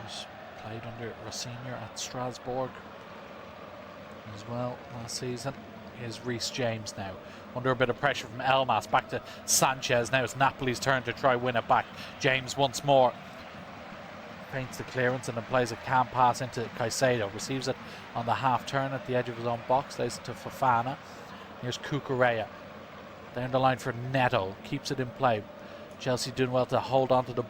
He's played under Rossinier at Strasbourg as well last season. Here's Reece James now, under a bit of pressure from Elmas, back to Sanchez. Now it's Napoli's turn to try win it back. James once more paints the clearance and then plays a calm pass into Caicedo. Receives it on the half turn at the edge of his own box, lays it to Fofana. Here's Cucurella, down the line for Neto, keeps it in play. Chelsea doing well to hold on to the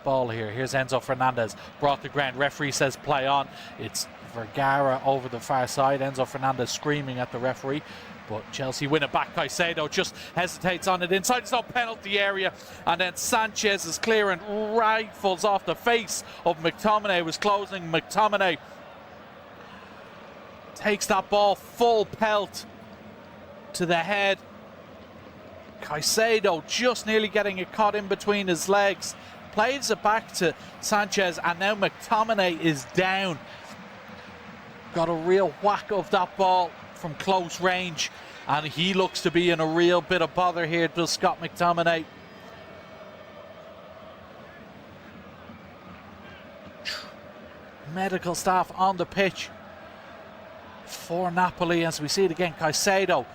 ball here. Here's Enzo Fernandez, brought to ground. Referee says play on. It's Vergara over the far side. Enzo Fernandez screaming at the referee, but Chelsea win it back. Caicedo just hesitates on it inside his own penalty area, and then Sanchez is clear and rifles off the face of McTominay. Was closing. McTominay takes that ball full pelt to the head. Caicedo just nearly getting it caught in between his legs. Plays it back to Sanchez, and now McTominay is down. Got a real whack of that ball from close range, and he looks to be in a real bit of bother here, does Scott McTominay. Medical staff on the pitch for Napoli as we see it again. Caicedo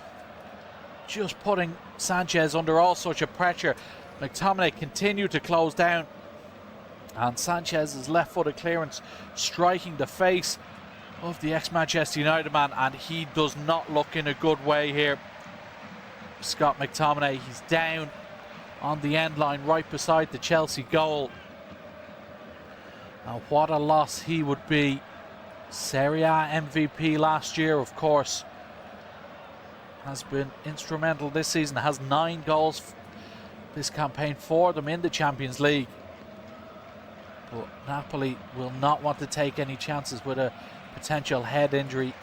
just putting Sanchez under all sorts of pressure. McTominay continued to close down, and Sanchez's left-footed clearance striking the face of the ex-Manchester United man, and he does not look in a good way here. Scott McTominay, he's down on the end line right beside the Chelsea goal. Now what a loss he would be. Serie A MVP last year, of course. Has been instrumental this season, has 9 goals this campaign for them in the Champions League. But Napoli will not want to take any chances with a potential head injury.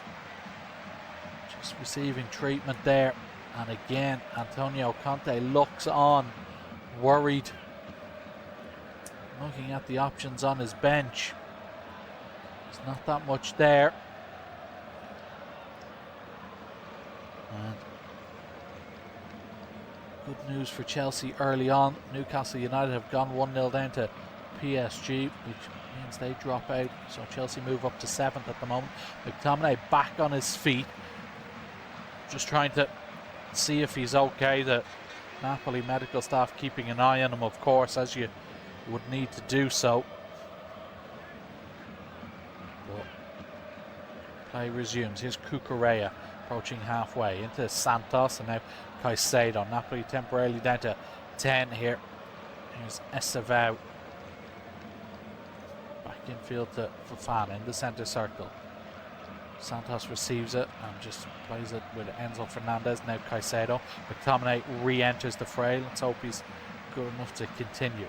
Just receiving treatment there, and again Antonio Conte looks on, worried, looking at the options on his bench. There's not that much there. And good news for Chelsea early on. Newcastle United have gone 1-0 down to PSG, which means they drop out, so Chelsea move up to 7th at the moment. McTominay back on his feet, just trying to see if he's okay. The Napoli medical staff keeping an eye on him, of course, as you would need to do so. But play resumes. Here's Cucurella approaching halfway into Santos, and now Caicedo. Napoli temporarily down to 10 here. Here's Estevao. Back infield to Fofana in the centre circle. Santos receives it and just plays it with Enzo Fernandez. Now Caicedo. McTominay re-enters the fray. Let's hope he's good enough to continue.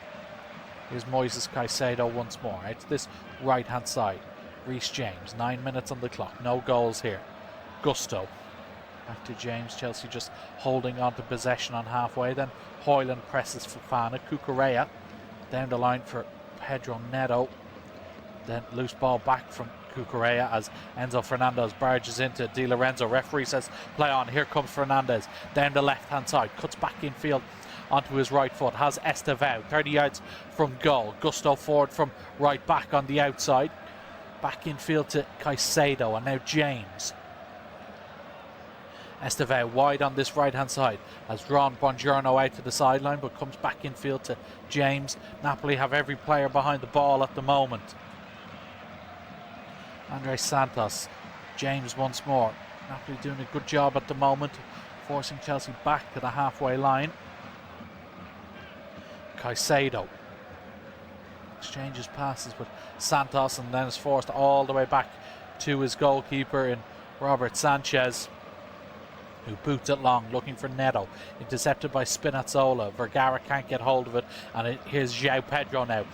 Here's Moises Caicedo once more. Out to this right hand side. Reece James, 9 minutes on the clock. No goals here. Gusto. Back to James. Chelsea just holding on to possession on halfway. Then Højlund presses Fofana. Cucurella down the line for Pedro Neto. Then loose ball back from Cucurella as Enzo Fernandez barges into Di Lorenzo. Referee says play on. Here comes Fernandez down the left hand side. Cuts back infield onto his right foot. Has Estevao 30 yards from goal. Gusto forward from right back on the outside. Back infield to Caicedo, and now James. Estevao wide on this right hand side, has drawn Buongiorno out to the sideline, but comes back infield to James. Napoli have every player behind the ball at the moment. Andre Santos. James once more. Napoli doing a good job at the moment, forcing Chelsea back to the halfway line. Caicedo exchanges passes with Santos, and then is forced all the way back to his goalkeeper in Robert Sanchez, who boots it long, looking for Neto. Intercepted by Spinazzola. Vergara can't get hold of it, and here's João Pedro now.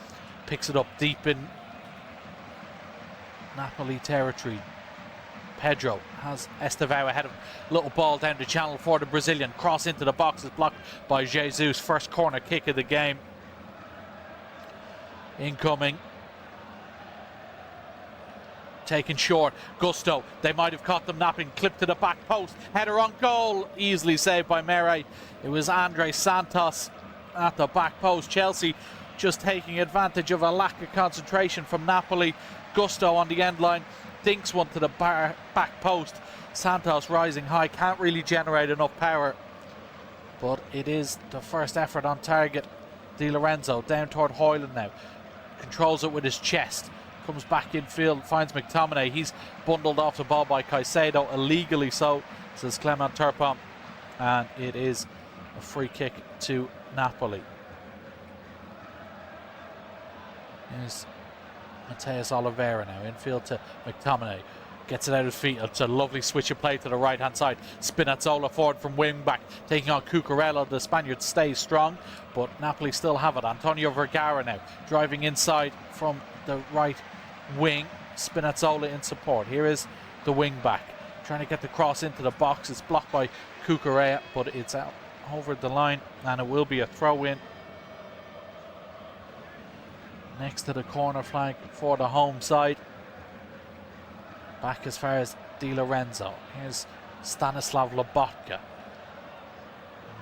Picks it up deep in Napoli territory. Pedro has Estevao ahead of him. Little ball down the channel for the Brazilian. Cross into the box is blocked by Jesus. First corner kick of the game. Incoming. Taken short. Gusto. They might have caught them napping. Clip to the back post. Header on goal. Easily saved by Mere. It was Andre Santos at the back post. Chelsea just taking advantage of a lack of concentration from Napoli. Gusto on the end line, dinks one to the back post. Santos rising high, can't really generate enough power, but it is the first effort on target. Di Lorenzo down toward Hoyland now, controls it with his chest, comes back in field, finds McTominay. He's bundled off the ball by Caicedo, illegally so, says Clement Turpin, and it is a free kick to Napoli. Here's Mateus Oliveira now, infield to McTominay. Gets it out of his feet. It's a lovely switch of play to the right hand side. Spinazzola forward from wing back, taking on Cucurella. The Spaniard stays strong, but Napoli still have it. Antonio Vergara now driving inside from the right wing. Spinazzola in support. Here is the wing back, trying to get the cross into the box. It's blocked by Cucurella, but it's out over the line, and it will be a throw in next to the corner flag for the home side. Back as far as Di Lorenzo. Here's Stanislav Lobotka.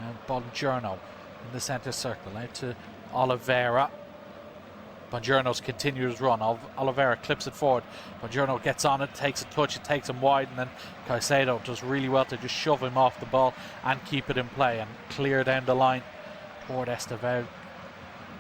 Now Bongiorno in the centre circle. Out to Oliveira. Bongiorno's continues run. Oliveira clips it forward. Bongiorno gets on it, takes a touch, it takes him wide, and then Caicedo does really well to just shove him off the ball and keep it in play and clear down the line toward Estevao.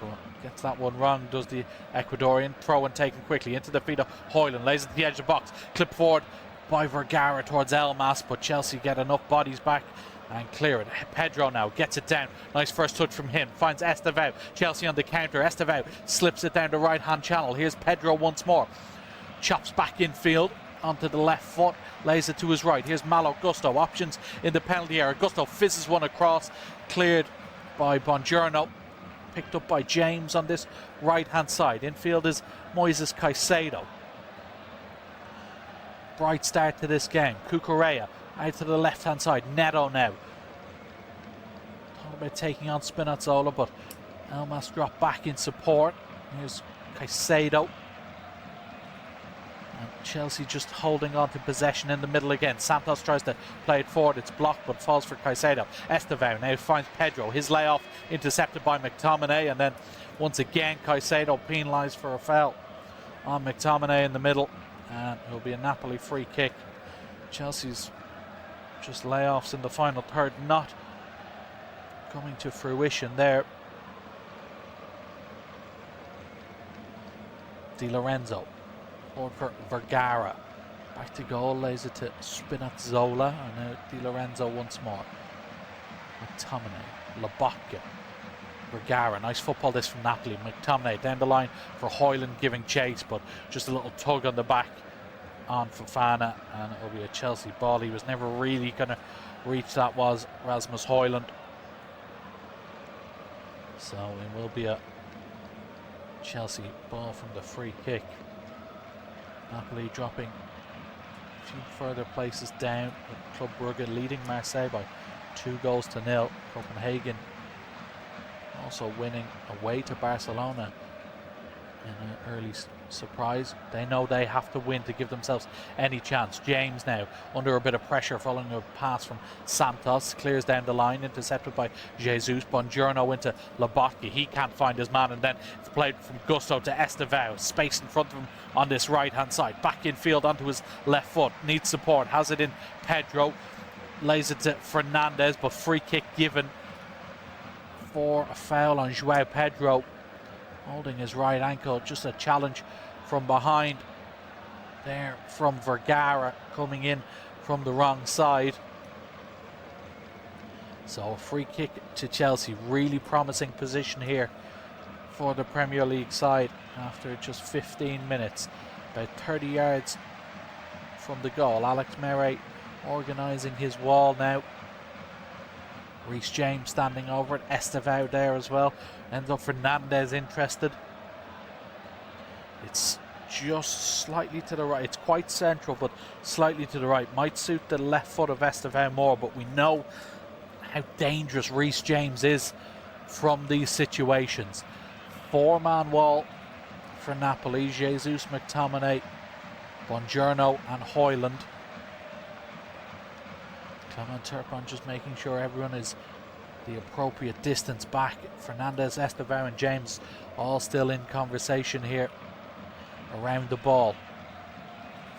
But gets that one wrong, does the Ecuadorian. Throw and taken quickly into the feet of Hoyland. Lays it to the edge of the box. Clip forward by Vergara towards Elmas, but Chelsea get enough bodies back and clear it. Pedro now gets it down. Nice first touch from him. Finds Estevao. Chelsea on the counter. Estevao slips it down the right hand channel. Here's Pedro once more. Chops back infield onto the left foot. Lays it to his right. Here's Malo Gusto. Options in the penalty area. Gusto fizzes one across. Cleared by Bongiorno. Picked up by James on this right hand side. Infield is Moises Caicedo. Bright start to this game. Cucurella out to the left hand side. Neto now. Thought about taking on Spinazzola, but Elmas dropped back in support. Here's Caicedo. And Chelsea just holding on to possession in the middle again. Santos tries to play it forward. It's blocked but falls for Caicedo. Estevao now finds Pedro. His layoff intercepted by McTominay, and then once again Caicedo penalised for a foul on McTominay in the middle, and it'll be a Napoli free kick. Chelsea's just layoffs in the final third not coming to fruition there. Di Lorenzo forward for Vergara. Back to goal, lays it to Spinazzola, and now Di Lorenzo once more. McTominay, Lobotka, Vergara. Nice football this from Napoli. McTominay down the line for Hoyland giving chase, but just a little tug on the back on Fofana, and it'll be a Chelsea ball. He was never really going to reach that, was Rasmus Hoyland. So it will be a Chelsea ball from the free kick. Napoli dropping a few further places down, with Club Brugge leading Marseille by 2-0. Copenhagen also winning away to Barcelona in an early surprise. They know they have to win to give themselves any chance. James now under a bit of pressure following a pass from Santos, clears down the line, intercepted by Jesus. Bongiorno into Lobotka. He can't find his man, and then it's played from Gusto to Estevao. Space in front of him on this right hand side. Back in field onto his left foot. Needs support. Has it in Pedro. Lays it to Fernandez, but free kick given for a foul on João Pedro, holding his right ankle. Just a challenge from behind there from Vergara, coming in from the wrong side. So a free kick to Chelsea. Really promising position here for the Premier League side after just 15 minutes. About 30 yards from the goal. Alex Meret organising his wall now. Reece James standing over it. Estevao there as well. Enzo Fernandez interested. It's just slightly to the right. It's quite central, but slightly to the right. Might suit the left foot of Estevao more, but we know how dangerous Reece James is from these situations. 4-man wall for Napoli. Jesus, McTominay, Bongiorno and Hoyland. Clement Turpin just making sure everyone is the appropriate distance back. Fernandez, Estevao and James all still in conversation here around the ball.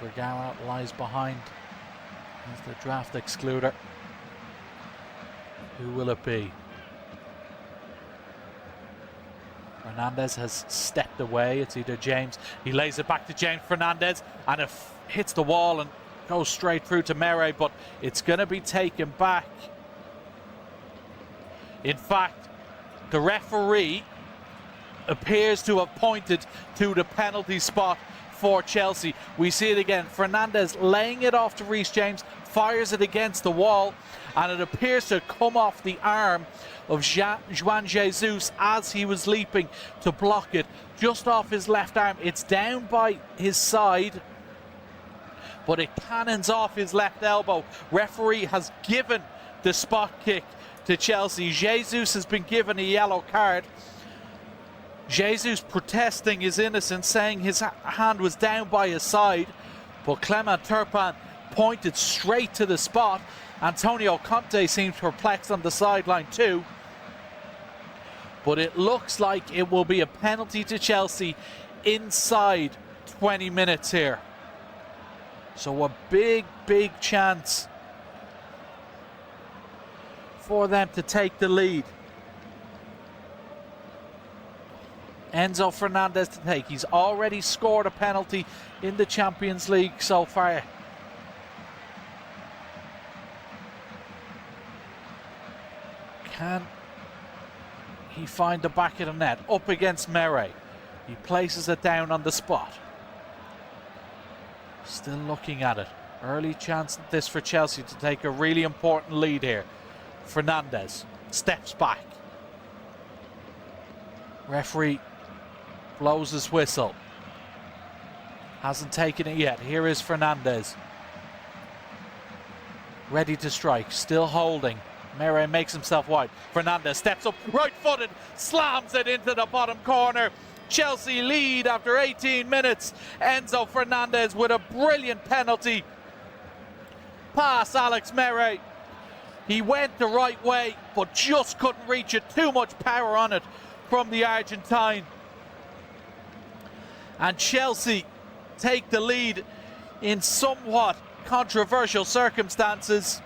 Vergara lies behind as the draft excluder. Who will it be? Fernandez has stepped away. It's either James. He lays it back to James Fernandez and it hits the wall and goes straight through to Mere, but it's going to be taken back. In fact, the referee appears to have pointed to the penalty spot for Chelsea. We see it again. Fernandez laying it off to Reece James, fires it against the wall, and it appears to come off the arm of Juan Jesus as he was leaping to block it, just off his left arm. It's down by his side, but it cannons off his left elbow. Referee has given the spot kick to Chelsea. Jesus has been given a yellow card. Jesus protesting his innocence, saying his hand was down by his side, but Clement Turpin pointed straight to the spot. Antonio Conte seems perplexed on the sideline too, but it looks like it will be a penalty to Chelsea inside 20 minutes here. So a big chance for them to take the lead. Enzo Fernandez to take. He's already scored a penalty in the Champions League so far. Can he find the back of the net? Up against Mere. He places it down on the spot. Still looking at it. Early chance at this for Chelsea to take a really important lead here. Fernandez steps back. Referee blows his whistle. Hasn't taken it yet. Here is Fernandez. Ready to strike. Still holding. Mere makes himself wide. Fernandez steps up, right-footed, slams it into the bottom corner. Chelsea lead after 18 minutes. Enzo Fernandez with a brilliant penalty. Pass Alex Mere. He went the right way, but just couldn't reach it. Too much power on it from the Argentine. And Chelsea take the lead in somewhat controversial circumstances.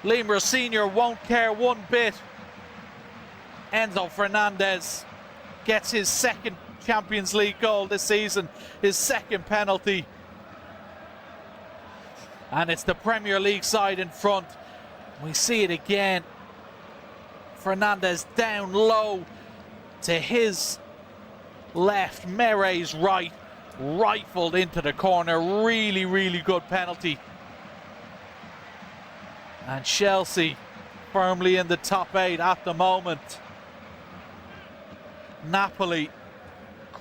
Lima Sr. won't care one bit. Enzo Fernandez gets his second Champions League goal this season, his second penalty. And it's the Premier League side in front. We see it again. Fernandez down low to his left, Mere's right, rifled into the corner. Really good penalty. And Chelsea firmly in the top 8 at the moment. Napoli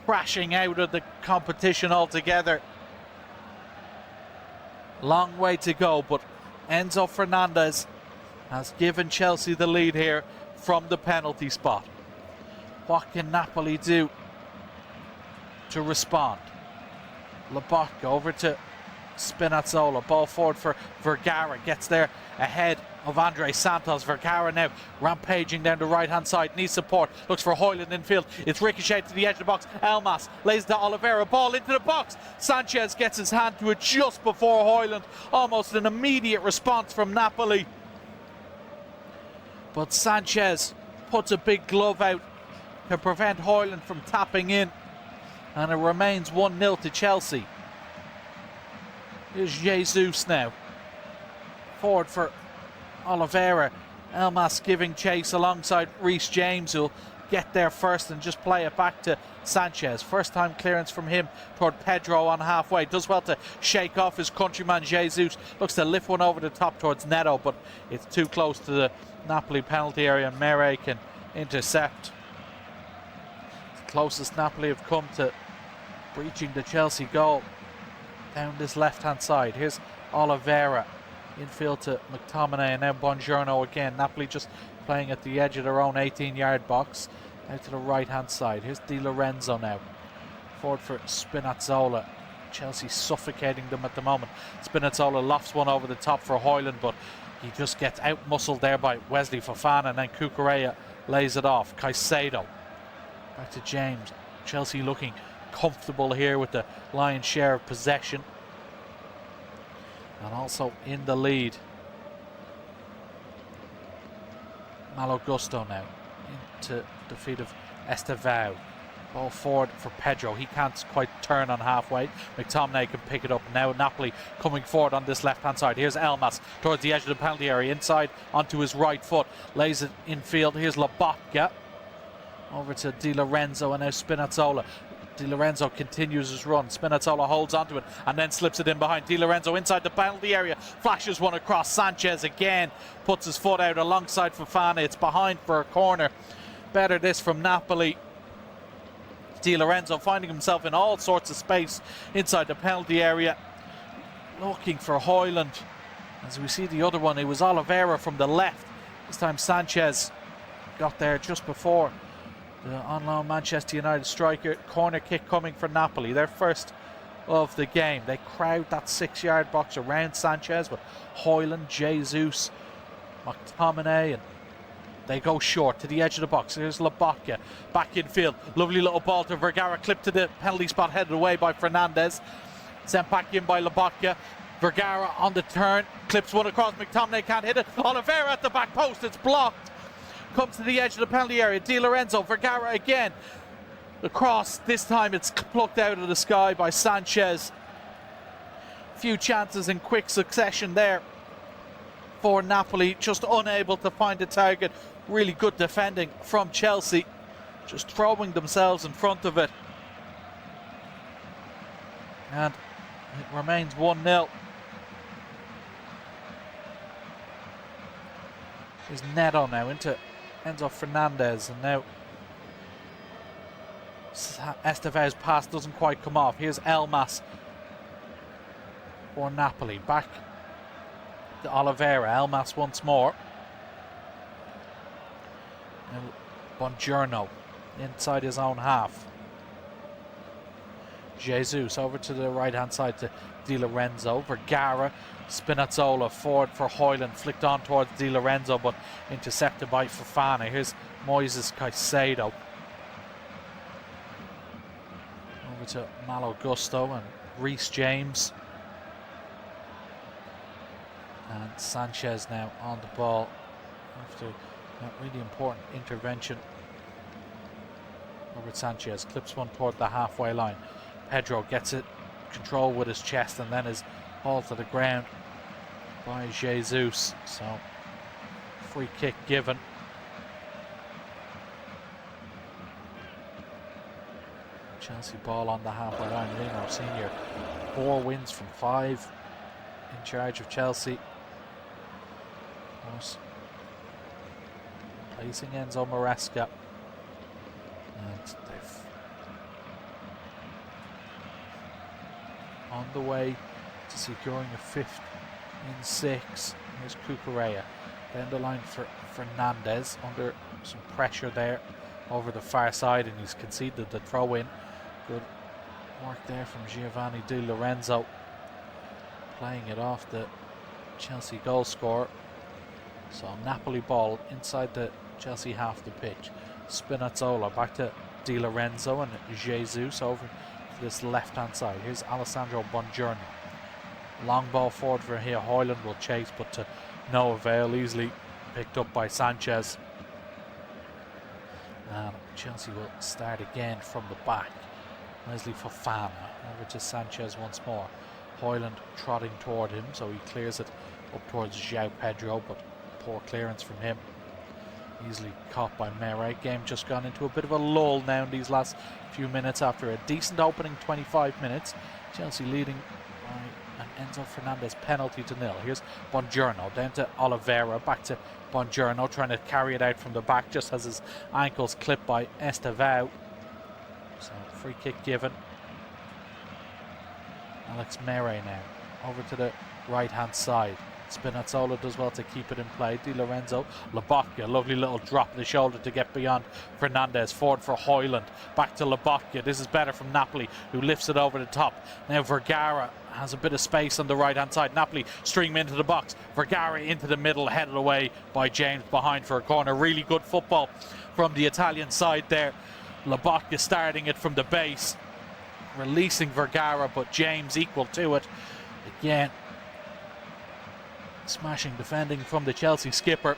crashing out of the competition altogether. Long way to go, but Enzo Fernandez has given Chelsea the lead here from the penalty spot. What can Napoli do to respond? Lobotka over to Spinazzola, ball forward for Vergara, gets there ahead of Andre Santos. Vergara now rampaging down the right hand side, needs support, looks for Højlund in field. It's ricocheted to the edge of the box. Elmas lays to Oliveira, ball into the box. Sanchez gets his hand to it just before Højlund. Almost an immediate response from Napoli, but Sanchez puts a big glove out to prevent Højlund from tapping in, and it remains 1-0 to Chelsea. Here's Jesus now. Forward for Oliveira. Elmas giving chase alongside Reece James, who'll get there first and just play it back to Sanchez. First time clearance from him toward Pedro on halfway. Does well to shake off his countryman Jesus. Looks to lift one over the top towards Neto, but it's too close to the Napoli penalty area, and Mere can intercept. It's the closest Napoli have come to breaching the Chelsea goal down this left hand side. Here's Oliveira infield to McTominay, and now Buongiorno again. Napoli just playing at the edge of their own 18-yard box out to the right hand side. Here's Di Lorenzo now forward for Spinazzola. Chelsea suffocating them at the moment. Spinazzola lofts one over the top for Højlund, but He just gets out-muscled there by Wesley Fofana, and then Cucurella lays it off. Caicedo. Back to James. Chelsea looking comfortable here with the lion's share of possession. And also in the lead. Malo Gusto now into the feet of Estevao. Ball forward for Pedro. He can't quite turn on halfway. McTominay can pick it up. Now Napoli coming forward on this left hand side. Here's Elmas towards the edge of the penalty area. Inside onto his right foot. Lays it infield. Here's Lobotka. Over to Di Lorenzo and now Spinazzola. Di Lorenzo continues his run. Spinazzola holds onto it and then slips it in behind. Di Lorenzo inside the penalty area. Flashes one across. Sanchez again puts his foot out alongside Fofana. It's behind for a corner. Better this from Napoli. Di Lorenzo finding himself in all sorts of space inside the penalty area. Looking for Højlund. As we see the other one, it was Oliveira from the left. This time Sanchez got there just before the on-loan Manchester United striker. Corner kick coming for Napoli, their first of the game. They crowd that 6-yard box around Sanchez with Højlund, Jesus, McTominay, and they go short to the edge of the box. Here's Lobotka back in field. Lovely little ball to Vergara, clipped to the penalty spot, headed away by Fernandez. Sent back in by Lobotka. Vergara on the turn, clips one across. McTominay can't hit it. Oliveira at the back post, it's blocked. Comes to the edge of the penalty area. Di Lorenzo, Vergara again. The cross, this time it's plucked out of the sky by Sanchez. Few chances in quick succession there for Napoli, just unable to find a target. Really good defending from Chelsea, just throwing themselves in front of it. And it remains 1-0. Here's Neto now into Enzo Fernandez, and now Esteveo's pass doesn't quite come off. Here's Elmas for Napoli. Back to Oliveira. Elmas once more. Now Buongiorno inside his own half. Jesus over to the right hand side to Di Lorenzo. Vergara, Spinazzola forward for Højlund, flicked on towards Di Lorenzo but intercepted by Fofana. Here's Moises Caicedo. Over to Malo Gusto and Reece James. And Sanchez now on the ball after that really important intervention. Robert Sanchez clips one toward the halfway line. Pedro gets it control with his chest and then is hauled to the ground by Jesus. So free kick given. Chelsea ball on the halfway line. Lino Senior, 4 wins from 5 in charge of Chelsea. Placing Enzo Maresca, and they've on the way to securing a 5th in 6. Here's Cucurella down the line for Fernandez, under some pressure there over the far side, and he's conceded the throw in. Good work there from Giovanni Di Lorenzo, playing it off the Chelsea goal scorer. So Napoli ball inside the Chelsea half of the pitch. Spinazzola back to Di Lorenzo and Jesus over to this left hand side. Here's Alessandro Buongiorno. Long ball forward for here. Højlund will chase but to no avail. Easily picked up by Sanchez. And Chelsea will start again from the back. Wesley Fofana over to Sanchez once more. Højlund trotting toward him, so he clears it up towards João Pedro, but poor clearance from him. Easily caught by Mere. Game just gone into a bit of a lull now in these last few minutes after a decent opening 25 minutes. Chelsea leading by an Enzo Fernandez penalty to 0. Here's Buongiorno down to Oliveira, back to Buongiorno trying to carry it out from the back, just as his ankles clipped by Estevao. So free kick given. Alex Mere now over to the right hand side. Spinazzola does well to keep it in play. Di Lorenzo, Lobotka, lovely little drop of the shoulder to get beyond Fernandez. Forward for Højlund, back to Lobotka. This is better from Napoli, who lifts it over the top. Now Vergara has a bit of space on the right hand side. Napoli stream into the box. Vergara into the middle, headed away by James behind for a corner. Really good football from the Italian side there. Lobotka starting it from the base, releasing Vergara, but James equal to it. Again, smashing defending from the Chelsea skipper.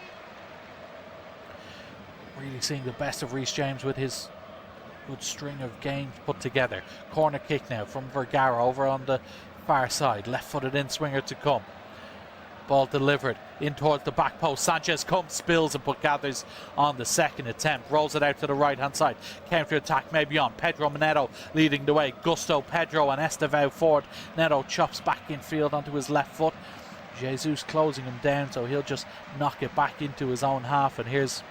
Really seeing the best of Reece James with his good string of games put together. Corner kick now from Vergara over on the far side. Left-footed in-swinger to come. Ball delivered in towards the back post. Sanchez comes, spills it, but gathers on the second attempt. Rolls it out to the right-hand side. Counter-attack maybe on. Pedro Neto leading the way. Gusto, Pedro and Estevao forward. Neto chops back in field onto his left foot. Jesus closing him down, so he'll just knock it back into his own half. And here's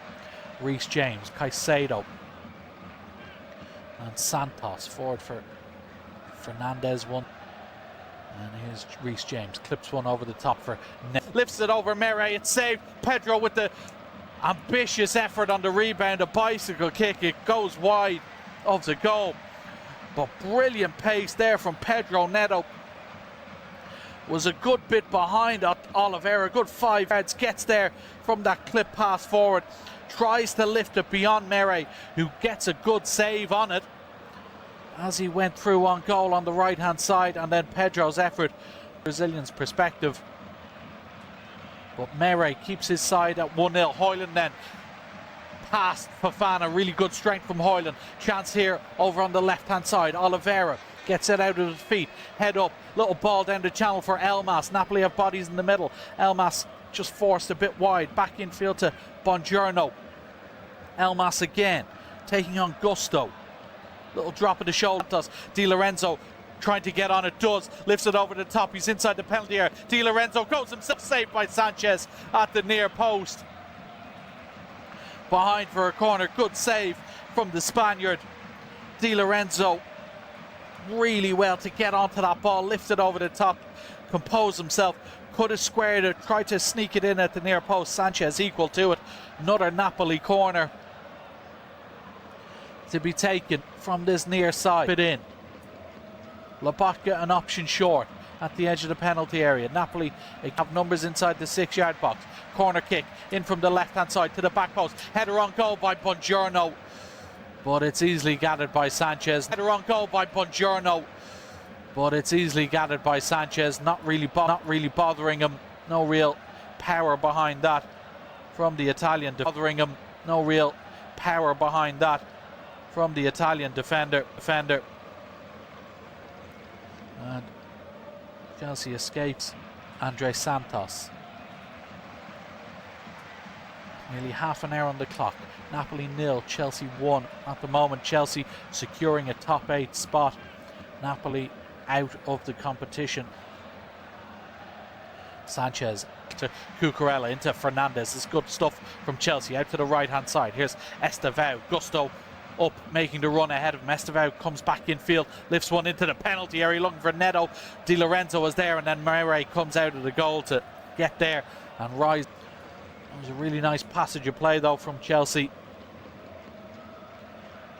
Reece James, Caicedo and Santos forward for Fernandez one. And here's Reece James, clips one over the top for lifts it over Mere, it's saved. Pedro with the ambitious effort on the rebound, a bicycle kick, it goes wide of the goal. But brilliant pace there from Pedro Neto. Was a good bit behind Oliveira, good 5 yards, gets there from that clip pass forward, tries to lift it beyond Mere, who gets a good save on it as he went through on goal on the right hand side. And then Pedro's effort, Brazilian's perspective, but Mere keeps his side at 1-0. Højlund then past Fofana, really good strength from Højlund. Chance here over on the left hand side. Oliveira gets it out of his feet, head up, little ball down the channel for Elmas. Napoli have bodies in the middle. Elmas just forced a bit wide, back infield to Buongiorno. Elmas again, taking on Gusto. Little drop of the shoulders. Di Lorenzo trying to get on it, does, lifts it over the top, he's inside the penalty area. Di Lorenzo goes himself, saved by Sanchez at the near post. Behind for a corner, good save from the Spaniard. Di Lorenzo really well to get onto that ball, lift it over the top, compose himself, could have squared it, tried to sneak it in at the near post. Sanchez equal to it. Another Napoli corner to be taken from this near side. Fit in. Lobotka an option short at the edge of the penalty area. Napoli have numbers inside the 6-yard box. Corner kick in from the left hand side to the back post. Header on goal by Buongiorno, but it's easily gathered by Sanchez. Header on goal by Buongiorno, but it's easily gathered by Sanchez. Not really bothering him. No real power behind that from the Italian. Bothering him. No real power behind that from the Italian defender. And Chelsea escapes Andre Santos. Nearly half an hour on the clock. Napoli 0, Chelsea 1. At the moment, Chelsea securing a top 8 spot. Napoli out of the competition. Sanchez to Cucurella, into Fernandez. This is good stuff from Chelsea. Out to the right hand side. Here's Estevao. Gusto up, making the run ahead of him. Estevao comes back in field, lifts one into the penalty area, looking for Neto. Di Lorenzo was there, and then Mere comes out of the goal to get there and rise. It was a really nice passage of play though from Chelsea.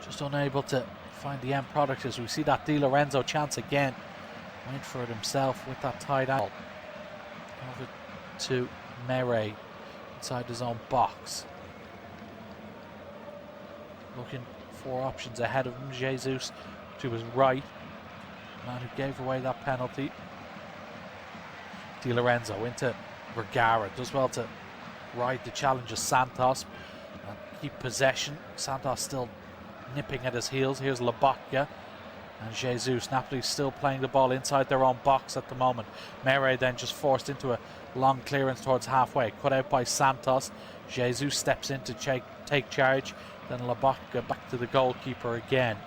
Just unable to find the end product as we see that Di Lorenzo chance again. Went for it himself with that tight angle. Over to Mere inside his own box. Looking for options ahead of him. Jesus to his right. Man who gave away that penalty. Di Lorenzo into Vergara. Does well to ride the challenge of Santos and keep possession. Santos still nipping at his heels. Here's Lobotka and Jesus. Napoli still playing the ball inside their own box at the moment. Mere then just forced into a long clearance towards halfway. Cut out by Santos. Jesus steps in to take charge. Then Lobotka back to the goalkeeper again.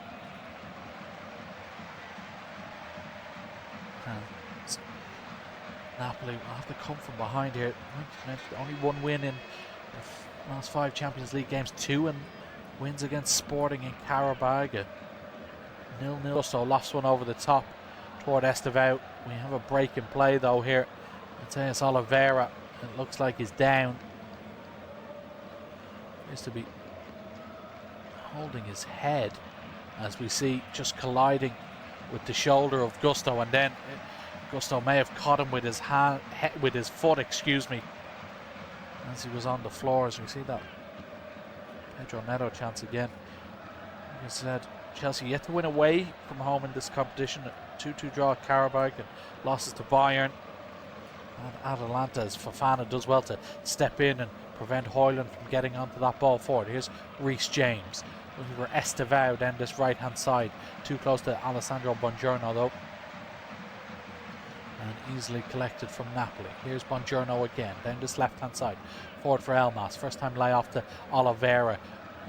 And Napoli will have to come from behind here. Only one win in the last 5 Champions League games, 2 and wins against Sporting in Carabao. 0-0. So lost one over the top toward Estevao. We have a break in play though here. Mateus Oliveira, it looks like he's down. Appears to be holding his head, as we see, just colliding with the shoulder of Gusto, and then Gusto may have caught him with his hand, with his foot, excuse me, as he was on the floor. As we see that Pedro Neto chance again. Like I said, Chelsea yet to win away from home in this competition. A 2-2 draw at Karabakh and losses to Bayern and Atalanta, as Fofana does well to step in and prevent Højlund from getting onto that ball forward. Here's Reece James looking for Estevao down this right hand side, too close to Alessandro Buongiorno though, and easily collected from Napoli. Here's Buongiorno again down this left hand side, forward for Elmas, first time lay off to Oliveira,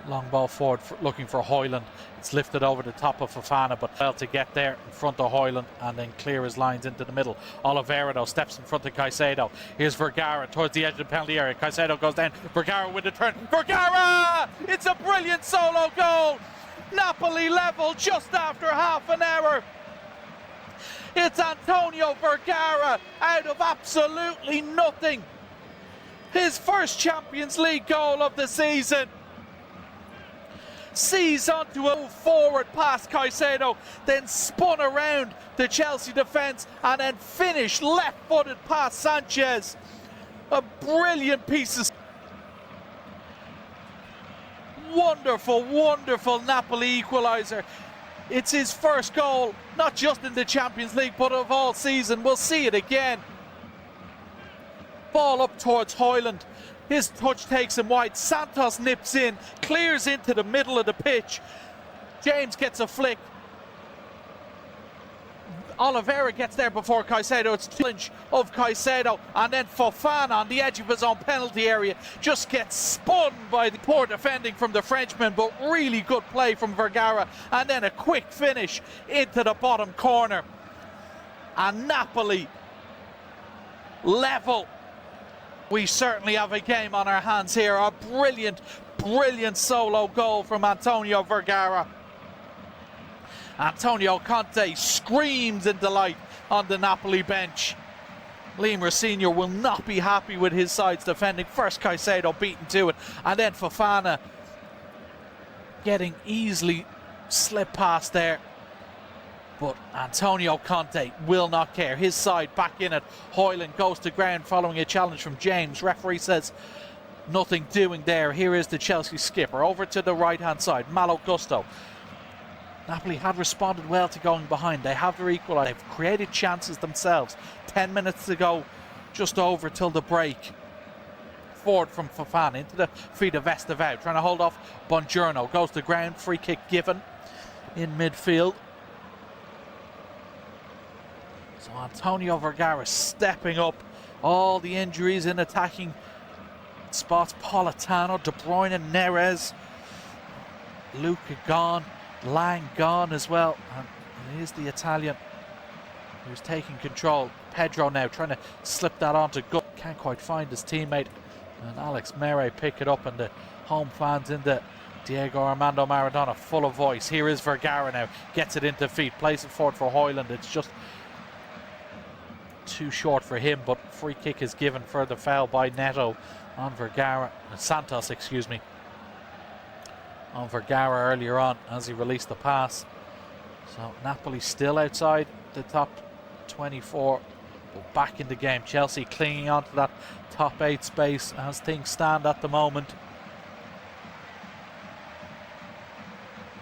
long ball forward looking for Højlund. It's lifted over the top of Fofana, but well to get there in front of Højlund and then clear his lines into the middle. Oliveira though steps in front of Caicedo. Here's Vergara towards the edge of the penalty area. Caicedo goes down. Vergara with the turn. Vergara! It's a brilliant solo goal. Napoli level just after half an hour. It's Antonio Vergara out of absolutely nothing. His first Champions League goal of the season. Sees onto a move forward past Caicedo, then spun around the Chelsea defence and then finished left-footed past Sanchez. A brilliant piece of wonderful, wonderful Napoli equaliser. It's his first goal, not just in the Champions League, but of all season. We'll see it again. Ball up towards Højlund. His touch takes him wide. Santos nips in, clears into the middle of the pitch. James gets a flick. Oliveira gets there before Caicedo. It's challenge of Caicedo, and then Fofana on the edge of his own penalty area just gets spun by the poor defending from the Frenchman, but really good play from Vergara, and then a quick finish into the bottom corner. And Napoli level. We certainly have a game on our hands here. A brilliant, brilliant solo goal from Antonio Vergara. Antonio Conte screams in delight on the Napoli bench. Lemur Senior will not be happy with his side's defending. First Caicedo beaten to it, and then Fofana getting easily slipped past there. But Antonio Conte will not care. His side back in it. Højlund goes to ground following a challenge from James. Referee says nothing doing there. Here is the Chelsea skipper over to the right hand side. Malo Gusto. Napoli had responded well to going behind. They have their equaliser. They've created chances themselves. 10 minutes to go, just over till the break. Forward from Fofana into the feet of Estevao, trying to hold off Buongiorno. Goes to ground. Free kick given in midfield. So Antonio Vergara stepping up. All the injuries in attacking spots. Politano, De Bruyne, Neres, Luca gone, Lang gone as well. And here's the Italian who's taking control. Pedro now trying to slip that onto Gut. Can't quite find his teammate. And Alex Mere pick it up, and the home fans in the Diego Armando Maradona full of voice. Here is Vergara now. Gets it into feet. Plays it forward for Højlund. It's just too short for him, but free kick is given for the foul by Neto on Vergara, Santos, excuse me, on Vergara earlier on as he released the pass. So Napoli still outside the top 24, but back in the game. Chelsea clinging on to that top 8 space as things stand at the moment.